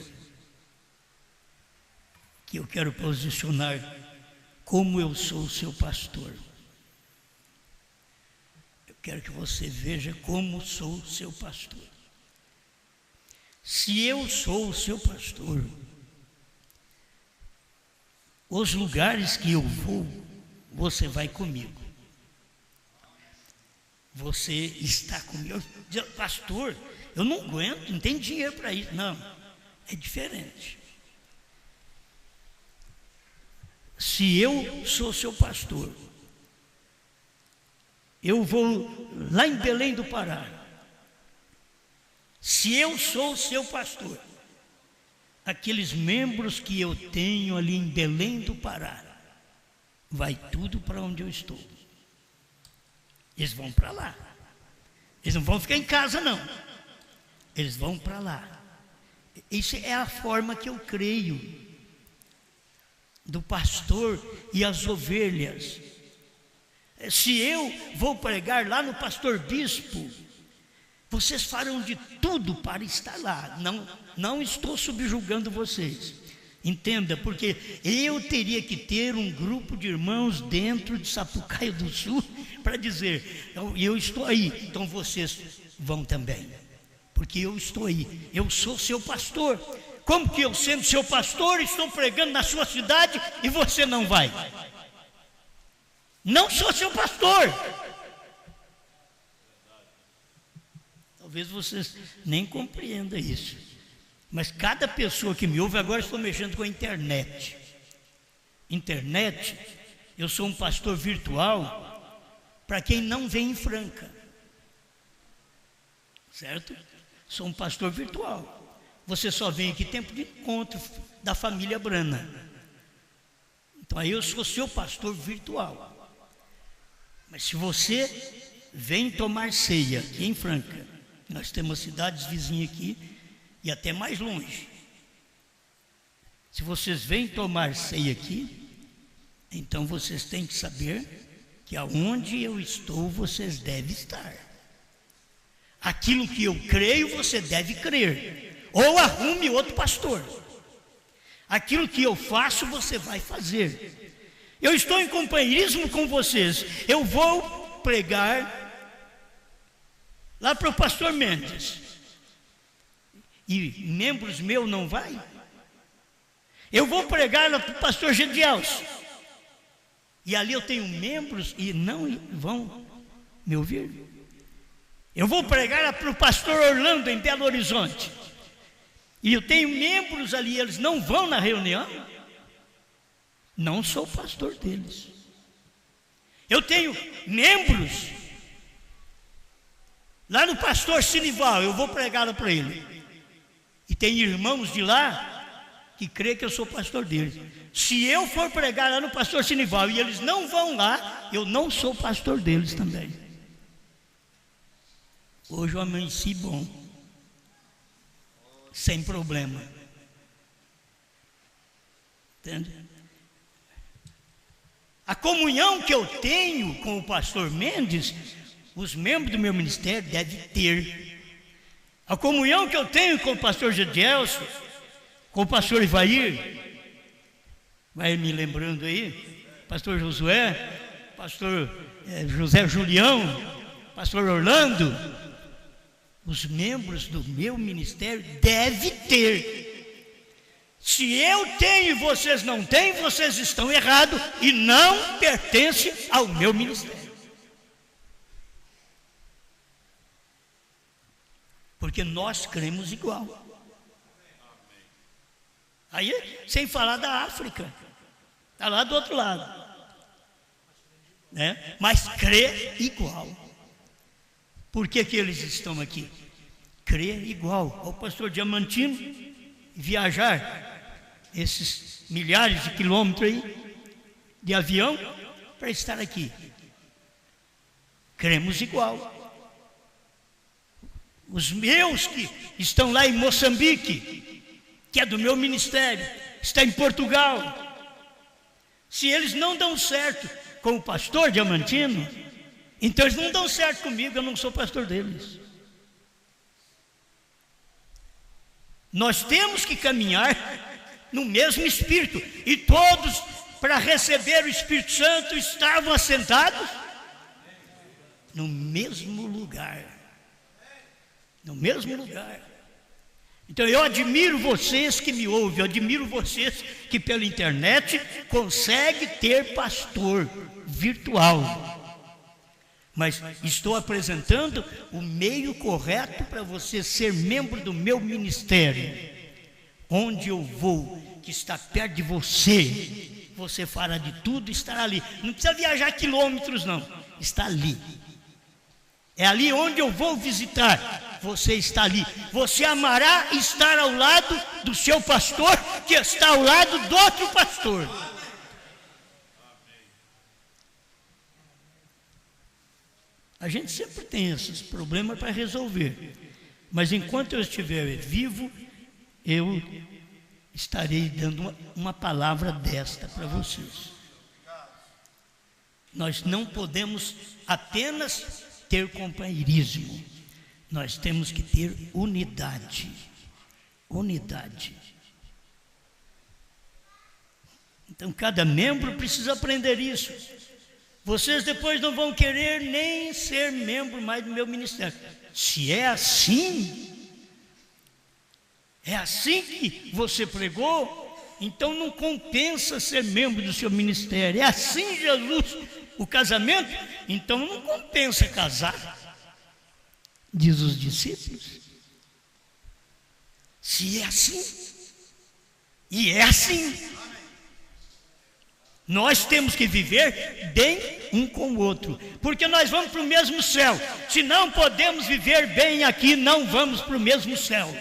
que eu quero posicionar, como eu sou o seu pastor. Eu quero que você veja como sou o seu pastor. Se eu sou o seu pastor, os lugares que eu vou, você vai comigo. Você está comigo. Pastor, eu não aguento, não tem dinheiro para isso. Não, é diferente. Se eu sou seu pastor, eu vou lá em Belém do Pará. Se eu sou o seu pastor, aqueles membros que eu tenho ali em Belém do Pará, vai tudo para onde eu estou. Eles vão para lá. Eles não vão ficar em casa, não. Eles vão para lá. Isso é a forma que eu creio do pastor e as ovelhas. Se eu vou pregar lá no pastor bispo, vocês farão de tudo para estar lá. Não estou subjugando vocês. Entenda, porque eu teria que ter um grupo de irmãos dentro de Sapucaia do Sul para dizer, eu estou aí, então vocês vão também, porque eu estou aí, eu sou seu pastor. Como que eu, sendo seu pastor, estou pregando na sua cidade e você não vai? Não sou seu pastor. Talvez vocês nem compreendam isso, mas cada pessoa que me ouve, agora estou mexendo com a internet. Internet, eu sou um pastor virtual para quem não vem em Franca, certo? Sou um pastor virtual. Você só vem aqui tempo de encontro da família Brana. Então aí eu sou seu pastor virtual. Mas se você vem tomar ceia aqui em Franca, nós temos cidades vizinhas aqui e até mais longe. Se vocês vêm tomar ceia aqui, então vocês têm que saber que aonde eu estou, vocês devem estar. Aquilo que eu creio, você deve crer. Ou arrume outro pastor. Aquilo que eu faço, você vai fazer. Eu estou em companheirismo com vocês. Eu vou pregar lá para o pastor Mendes. E membros meus não vai? Eu vou pregar lá para o pastor Gedielson. E ali eu tenho membros e não vão me ouvir. Eu vou pregar lá para o pastor Orlando em Belo Horizonte. E eu tenho membros ali, eles não vão na reunião. Não sou pastor deles. Eu tenho membros lá no pastor Sinival, eu vou pregar lá para ele. E tem irmãos de lá que creem que eu sou pastor deles. Se eu for pregar lá no pastor Sinival e eles não vão lá, eu não sou pastor deles também. Hoje eu amanheci bom, sem problema. Entende? A comunhão que eu tenho com o pastor Mendes, os membros do meu ministério devem ter. A comunhão que eu tenho com o pastor Gedielson, com o pastor Ivair, vai me lembrando aí, pastor Josué, pastor José Julião, pastor Orlando, os membros do meu ministério devem ter. Se eu tenho e vocês não têm, vocês estão errados e não pertencem ao meu ministério. Porque nós cremos igual. Aí, sem falar da África, está lá do outro lado, né? Mas crê igual. Por que eles estão aqui? Crê igual ao pastor Diamantino, viajar esses milhares de quilômetros aí de avião para estar aqui. Cremos igual. Os meus que estão lá em Moçambique, que é do meu ministério, está em Portugal. Se eles não dão certo com o pastor Diamantino, então eles não dão certo comigo, eu não sou pastor deles. Nós temos que caminhar no mesmo Espírito. E todos, para receber o Espírito Santo, estavam assentados no mesmo lugar. No mesmo lugar. Então eu admiro vocês que me ouvem, eu admiro vocês que pela internet conseguem ter pastor virtual. Mas estou apresentando o meio correto para você ser membro do meu ministério. Onde eu vou, que está perto de você, você fará de tudo e estará ali. Não precisa viajar quilômetros não, está ali. É ali onde eu vou visitar, você está ali. Você amará estar ao lado do seu pastor, que está ao lado do outro pastor. A gente sempre tem esses problemas para resolver. Mas enquanto eu estiver vivo, eu estarei dando uma palavra desta para vocês. Nós não podemos apenas ter companheirismo. Nós temos que ter unidade. Unidade. Então cada membro precisa aprender isso. Vocês depois não vão querer nem ser membro mais do meu ministério. Se é assim que você pregou, então não compensa ser membro do seu ministério. É assim, Jesus, o casamento, então não compensa casar. Diz os discípulos. Se é assim, e é assim, nós temos que viver bem um com o outro, porque nós vamos para o mesmo céu. Se não podemos viver bem aqui, não vamos para o mesmo céu.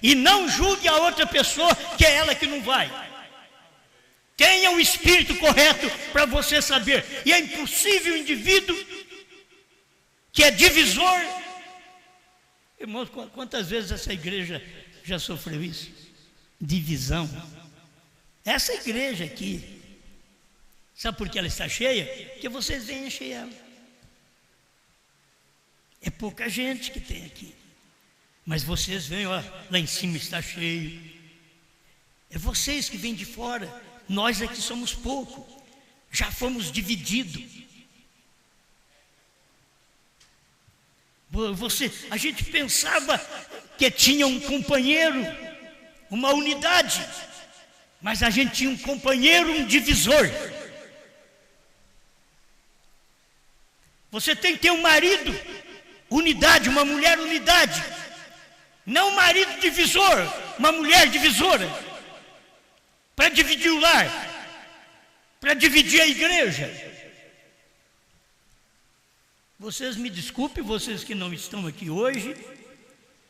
E não julgue a outra pessoa, que é ela que não vai. Tenha o espírito correto para você saber. E é impossível o indivíduo que é divisor. Irmãos, quantas vezes essa igreja já sofreu isso? Divisão. Essa igreja aqui, sabe por que ela está cheia? Porque vocês vêm encher ela. É pouca gente que tem aqui. Mas vocês veem, ó, lá em cima está cheio. É vocês que vêm de fora. Nós aqui somos pouco. Já fomos divididos. A gente pensava que tinha um companheiro, uma unidade. Mas a gente tinha um companheiro, um divisor. Você tem que ter um marido, unidade, uma mulher, unidade. Não um marido divisor, uma mulher divisora. Para dividir o lar, para dividir a igreja. Vocês me desculpem, vocês que não estão aqui hoje,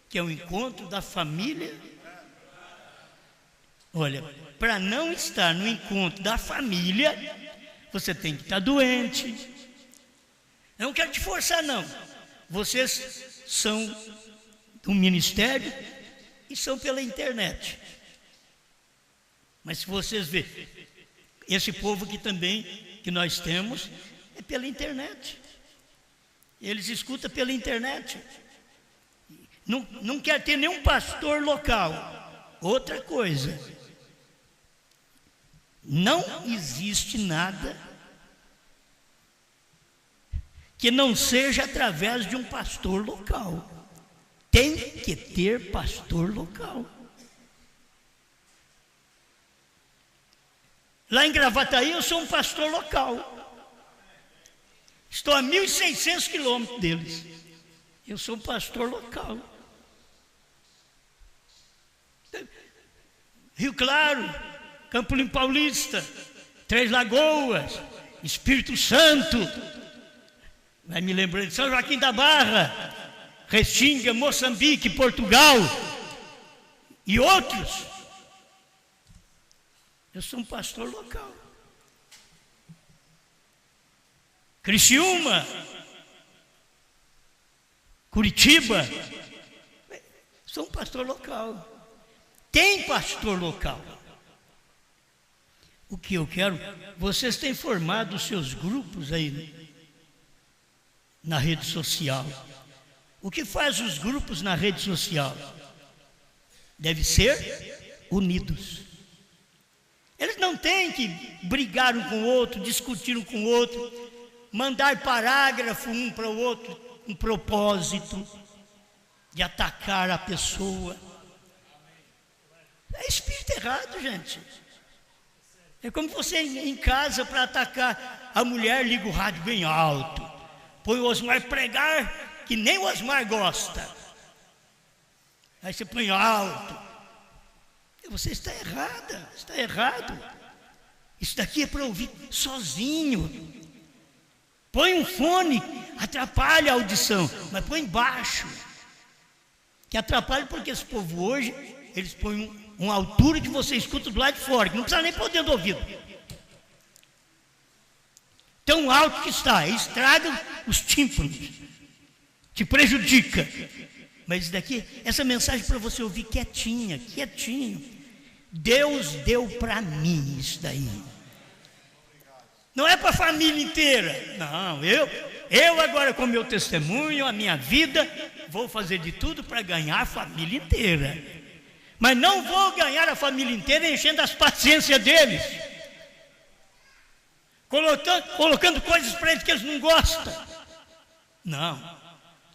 que é o encontro da família. Olha, para não estar no encontro da família, você tem que estar doente. Eu não quero te forçar, não. Vocês são do ministério e são pela internet. Mas se vocês verem, esse povo aqui também, que nós temos, é pela internet. Eles escutam pela internet. Não quer ter nenhum pastor local. Outra coisa, não existe nada que não seja através de um pastor local. Tem que ter pastor local. Lá em Gravataí eu sou um pastor local. Estou a 1.600 quilômetros deles. Eu sou um pastor local. Rio Claro, Campo Limpo Paulista, Três Lagoas, Espírito Santo, vai me lembrando de São Joaquim da Barra, Restinga, Moçambique, Portugal e outros. Eu sou um pastor local. Criciúma, Curitiba, sou um pastor local. Tem pastor local. O que eu quero, vocês têm formado os seus grupos aí na rede social. O que faz os grupos na rede social? devem ser unidos. Eles não têm que brigar um com o outro, discutir um com o outro, mandar parágrafo um para o outro, com propósito de atacar a pessoa. É espírito errado, gente. É como você em casa para atacar a mulher, liga o rádio bem alto, põe o Osmar pregar que nem o Osmar gosta. Aí você põe alto. Você está errada, está errado. Isso daqui é para ouvir sozinho. Põe um fone, atrapalha a audição, mas põe baixo. Que atrapalha porque esse povo hoje, eles põem uma altura que você escuta do lado de fora, que não precisa nem pôr dentro do ouvido. Tão alto que está, estraga os tímpanos, te prejudica. Mas isso daqui, essa mensagem para você ouvir quietinha, quietinho. Deus deu para mim isso daí. Não é para a família inteira. Não, eu agora com meu testemunho, a minha vida, vou fazer de tudo para ganhar a família inteira. Mas não vou ganhar a família inteira enchendo as paciências deles, colocando coisas para eles que eles não gostam. Não,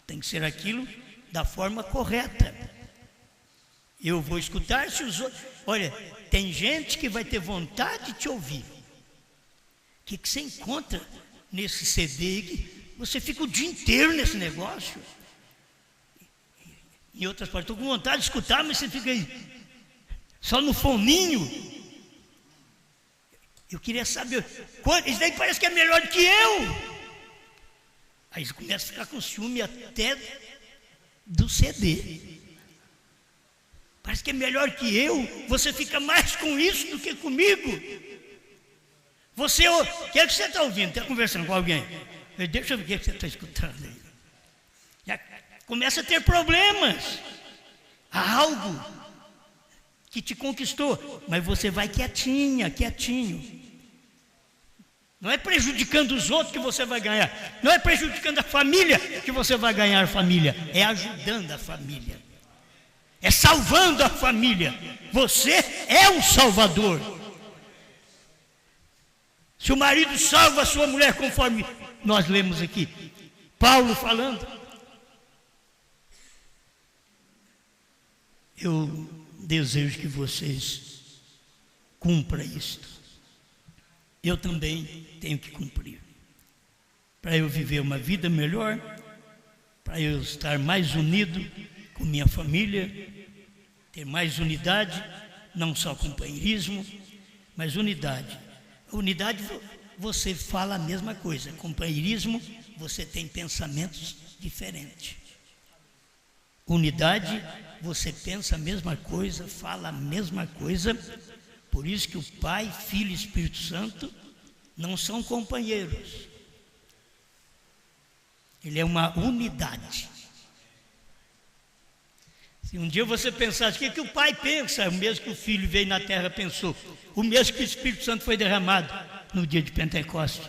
tem que ser aquilo da forma correta. Eu vou escutar se os outros... Olha, tem gente que vai ter vontade de te ouvir. O que você encontra nesse CD? Você fica o dia inteiro nesse negócio. Em outras partes, estou com vontade de escutar, mas você fica aí, só no foninho. Eu queria saber, isso daí parece que é melhor do que eu. Aí você começa a ficar com ciúme até do CD. Parece que é melhor que eu, você fica mais com isso do que comigo. Você, o que é que você está ouvindo? Está conversando com alguém? Deixa eu ver o que é que você está escutando aí. Já começa a ter problemas. Há algo que te conquistou, mas você vai quietinha, quietinho. Não é prejudicando os outros que você vai ganhar. Não é prejudicando a família que você vai ganhar a família. É ajudando a família. É salvando a família. Você é o salvador. Se o marido salva a sua mulher, conforme nós lemos aqui, Paulo falando, eu desejo que vocês cumpram isto. Eu também tenho que cumprir. Para eu viver uma vida melhor, para eu estar mais unido com minha família, ter mais unidade, não só companheirismo, mas unidade. Unidade, você fala a mesma coisa. Companheirismo, você tem pensamentos diferentes. Unidade, você pensa a mesma coisa, fala a mesma coisa. Por isso que o Pai, Filho e Espírito Santo não são companheiros. Ele é uma unidade. Se um dia você pensasse, o que o Pai pensa? O mesmo que o Filho veio na terra pensou. O mesmo que o Espírito Santo foi derramado no dia de Pentecostes.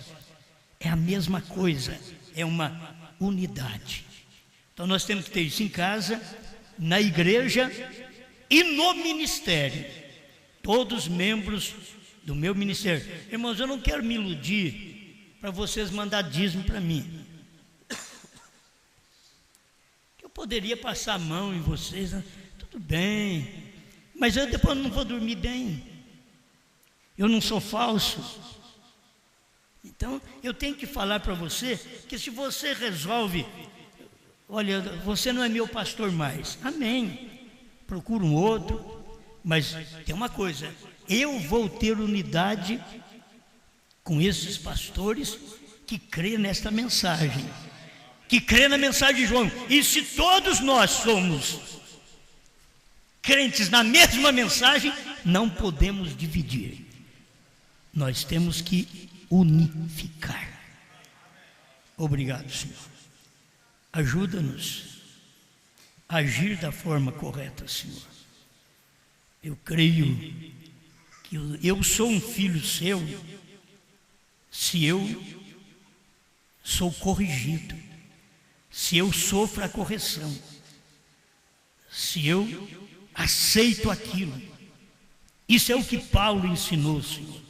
É a mesma coisa, é uma unidade. Então nós temos que ter isso em casa, na igreja e no ministério. Todos membros do meu ministério. Irmãos, eu não quero me iludir para vocês mandar dízimo para mim. Eu poderia passar a mão em vocês, né? Tudo bem, mas eu depois não vou dormir bem. Eu não sou falso. Então, eu tenho que falar para você que se você resolve, olha, você não é meu pastor mais, amém, procura um outro, mas tem uma coisa, eu vou ter unidade com esses pastores que crê nesta mensagem, que crê na mensagem de João. E se todos nós somos crentes na mesma mensagem, não podemos dividir, nós temos que unificar. Obrigado, Senhor. Ajuda-nos a agir da forma correta, Senhor. Eu creio que eu sou um filho seu se eu sou corrigido, se eu sofro a correção, se eu aceito aquilo. Isso é o que Paulo ensinou, Senhor.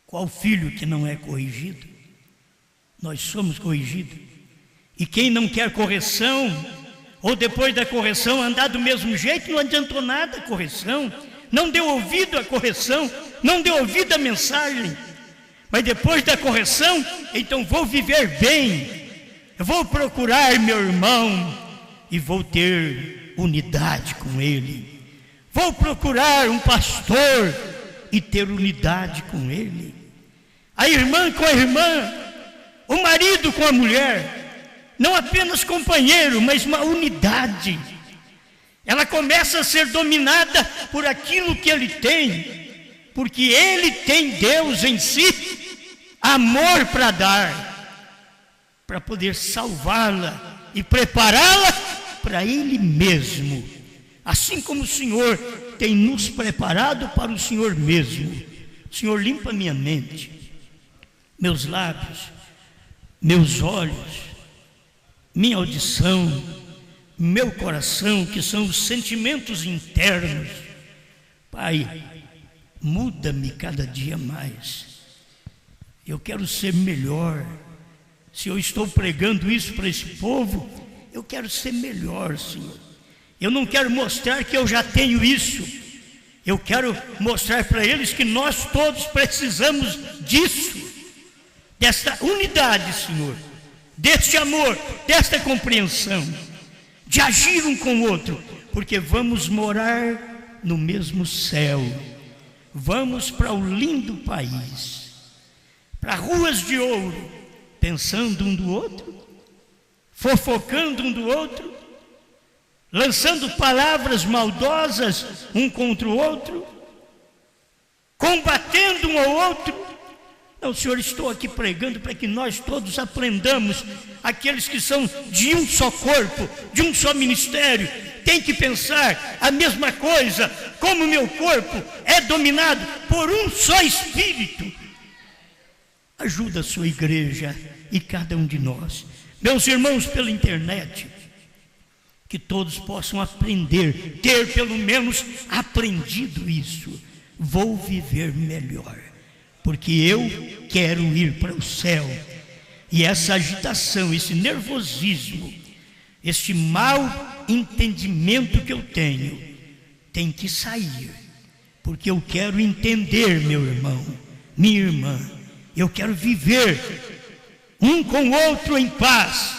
Qual filho que não é corrigido? Nós somos corrigidos. E quem não quer correção, ou depois da correção andar do mesmo jeito, não adiantou nada a correção, não deu ouvido à correção, não deu ouvido à mensagem. Mas depois da correção, então vou viver bem, eu vou procurar meu irmão e vou ter unidade com ele. Vou procurar um pastor e ter unidade com ele. A irmã com a irmã, o marido com a mulher, não apenas companheiro, mas uma unidade. Ela começa a ser dominada por aquilo que ele tem, porque ele tem Deus em si, amor para dar, para poder salvá-la e prepará-la para ele mesmo, assim como o Senhor tem nos preparado para o Senhor mesmo. Senhor, limpa minha mente, meus lábios, meus olhos, minha audição, meu coração, que são os sentimentos internos. Pai, muda-me cada dia mais. Eu quero ser melhor. Se eu estou pregando isso para esse povo, eu quero ser melhor, Senhor. Eu não quero mostrar que eu já tenho isso. Eu quero mostrar para eles que nós todos precisamos disso, desta unidade, Senhor, deste amor, desta compreensão, de agir um com o outro, porque vamos morar no mesmo céu. Vamos para o lindo país, para ruas de ouro, pensando um do outro, fofocando um do outro, lançando palavras maldosas um contra o outro, combatendo um ao outro. Não, Senhor, estou aqui pregando para que nós todos aprendamos. Aqueles que são de um só corpo, de um só ministério, têm que pensar a mesma coisa. Como o meu corpo é dominado por um só Espírito, ajuda a sua igreja e cada um de nós. Meus irmãos pela internet, que todos possam aprender, ter pelo menos aprendido isso. Vou viver melhor, porque eu quero ir para o céu. E essa agitação, esse nervosismo, este mau entendimento que eu tenho, tem que sair, porque eu quero entender, meu irmão, minha irmã. Eu quero viver um com o outro em paz,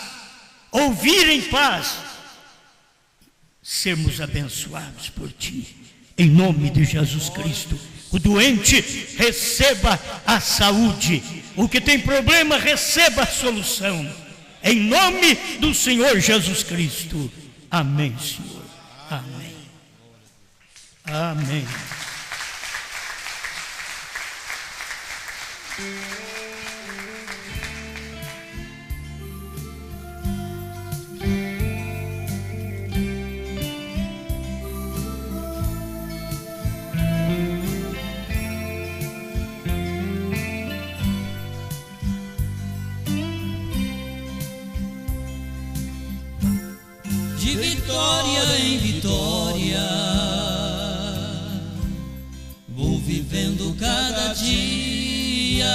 ouvir em paz, sermos abençoados por Ti, em nome de Jesus Cristo. O doente receba a saúde, o que tem problema receba a solução, em nome do Senhor Jesus Cristo. Amém, Senhor. Amém. Amém. De vitória em vitória, vou vivendo cada dia.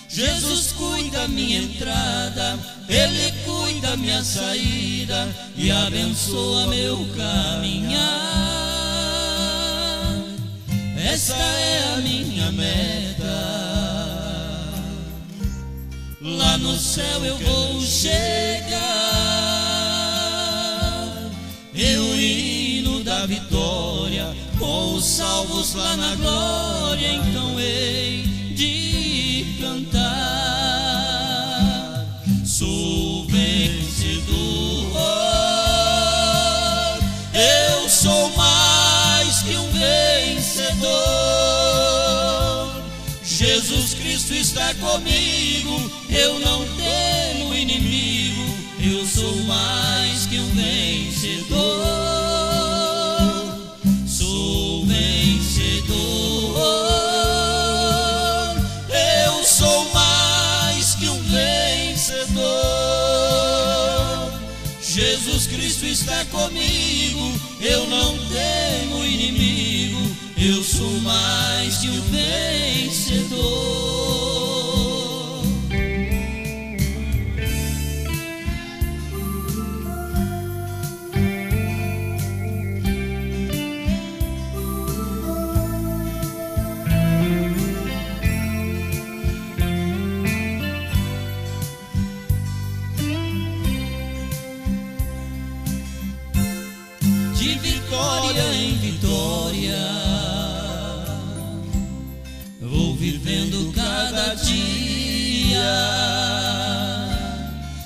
Jesus cuida minha entrada, Ele cuida minha saída e abençoa meu caminhar. Esta é a minha meta, lá no céu eu vou chegar. Eu hino da vitória, com os salvos lá na glória, então hei de cantar. Sou vencedor, eu sou mais que um vencedor. Jesus Cristo está comigo, eu não temo inimigo, eu sou mais que um vencedor. Sou vencedor, eu sou mais que um vencedor. Jesus Cristo está comigo, eu não temo inimigo, eu sou mais que um vencedor. De vitória em vitória, vou vivendo cada dia.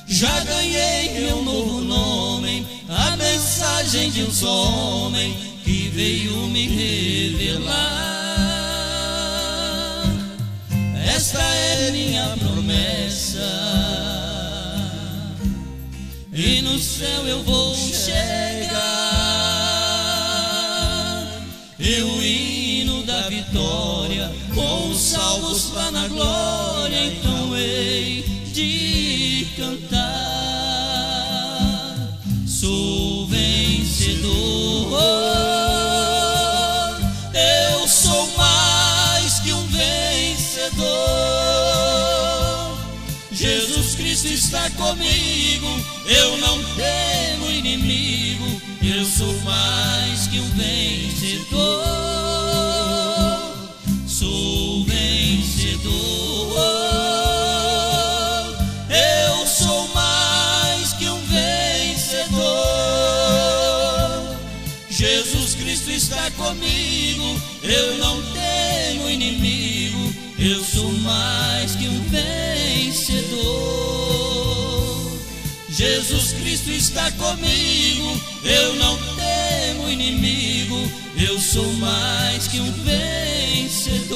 Já ganhei meu novo nome, a mensagem de um só homem que veio me revelar. Esta é minha promessa, e no céu eu vou chegar. E o hino da vitória, com os salvos lá na glória, então hei de cantar. Sou vencedor, eu sou mais que um vencedor. Jesus Cristo está comigo, eu não temo inimigo, eu sou mais que um vencedor. Sou vencedor, eu sou mais que um vencedor. Jesus Cristo está comigo, eu não temo inimigo, eu sou mais que um vencedor. Jesus Cristo está comigo, eu não temo inimigo, eu sou mais que um vencedor.